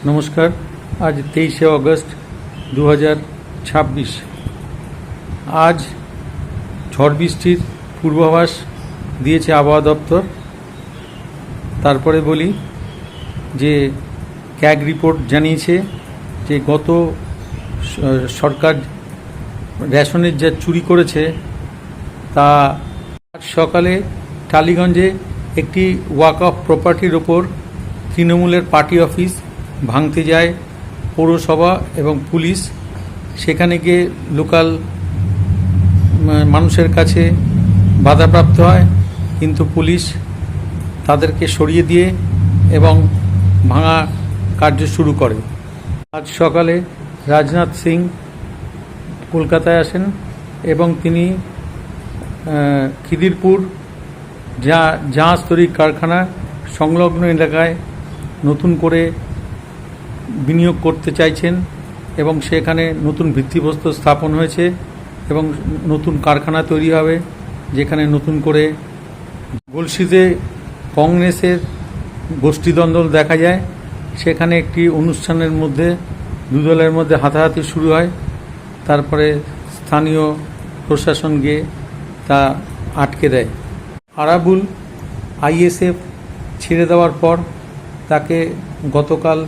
নমস্কার। আজ 23শে অগস্ট 2026। আজ ঝড় বৃষ্টির পূর্বাভাস দিয়েছে আবহাওয়া দপ্তর। তারপরে বলি যে ক্যাগ রিপোর্ট জানিয়েছে যে গত সরকার রেশনের যা চুরি করেছে তা আজ সকালে টালিগঞ্জে একটি ওয়াক অফ প্রপার্টির ওপর তৃণমূলের পার্টি অফিস ভাঙতে যায় পৌরসভা এবং পুলিশ। সেখানে গিয়ে লোকাল মানুষের কাছে বাধাপ্রাপ্ত হয়, কিন্তু পুলিশ তাদেরকে সরিয়ে দিয়ে এবং ভাঙা কার্য শুরু করে। আজ সকালে রাজনাথ সিং কলকাতায় আসেন এবং তিনি খিদিরপুর জাহাজ তৈরি কারখানা সংলগ্ন এলাকায় নতুন করে বিনিয়োগ করতে চাইছেন এবং সেখানে নতুন ভিত্তিপ্রস্তর স্থাপন হয়েছে এবং নতুন কারখানা তৈরি হবে, যেখানে নতুন করে গলসিতে কংগ্রেসের গোষ্ঠীদ্বন্দ্ব দেখা যায়। সেখানে একটি অনুষ্ঠানের মধ্যে দু দলের মধ্যে হাতাহাতি শুরু হয়, তারপরে স্থানীয় প্রশাসন গিয়ে তা আটকে দেয়। আরাবুল আইএসএফ ছেড়ে দেওয়ার পর তাকে গতকাল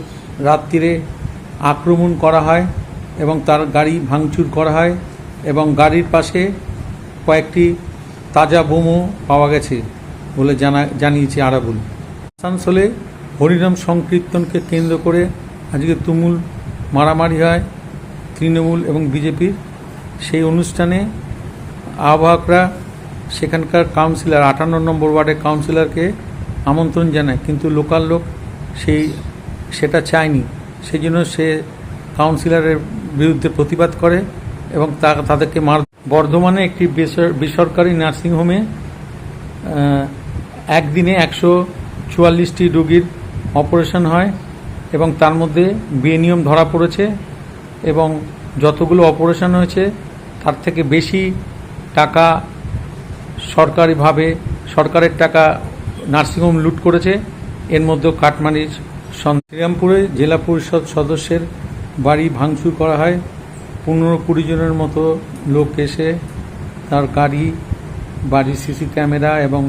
রাত্রিরে আক্রমণ করা হয় এবং তার গাড়ি ভাঙচুর করা হয় এবং গাড়ির পাশে কয়েকটি তাজা বোমও পাওয়া গেছে বলে জানিয়েছে আরাবুল। আসানসোলে হরিনাম সংকীর্তনকে কেন্দ্র করে আজকে তুমুল মারামারি হয় তৃণমূল এবং বিজেপির। সেই অনুষ্ঠানে আহ্বায়করা সেখানকার কাউন্সিলর 58 নম্বর ওয়ার্ডের কাউন্সিলরকে আমন্ত্রণ জানায়, কিন্তু লোকাল লোক সেটা চায়নি। সেই জন্য সে কাউন্সিলরের বিরুদ্ধে প্রতিবাদ করে এবং তাদেরকে বর্ধমানে একটি বেসরকারি নার্সিংহোমে একদিনে 144টি রোগীর অপারেশন হয় এবং তার মধ্যে বেনিয়ম ধরা পড়েছে এবং যতগুলো অপারেশন হয়েছে তার থেকে বেশি টাকা সরকারের টাকা নার্সিংহোম লুট করেছে। এর মধ্যে কাটমানির শ্রীরামপুরে জেলা পরিষদ সদস্যের বাড়ি ভাঙচুর করা হয়। 15-20 জনের মতো লোক এসে তার বাড়ির সিসি ক্যামেরা এবং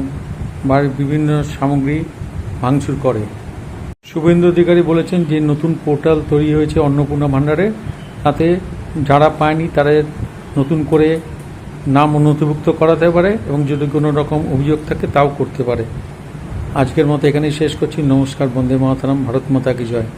বাড়ির বিভিন্ন সামগ্রী ভাঙচুর করে। শুভেন্দু অধিকারী বলেছেন যে নতুন পোর্টাল তৈরি হয়েছে অন্নপূর্ণা ভাণ্ডারে, তাতে যারা পায়নি তাদের নতুন করে নাম নথিভুক্ত করাতে পারে এবং যদি কোনো রকম অভিযোগ থাকে তাও করতে পারে। আজকের মতো এখানেই শেষ করছি। নমস্কার। বন্দে মাতরম। ভারত মাতা কি জয়।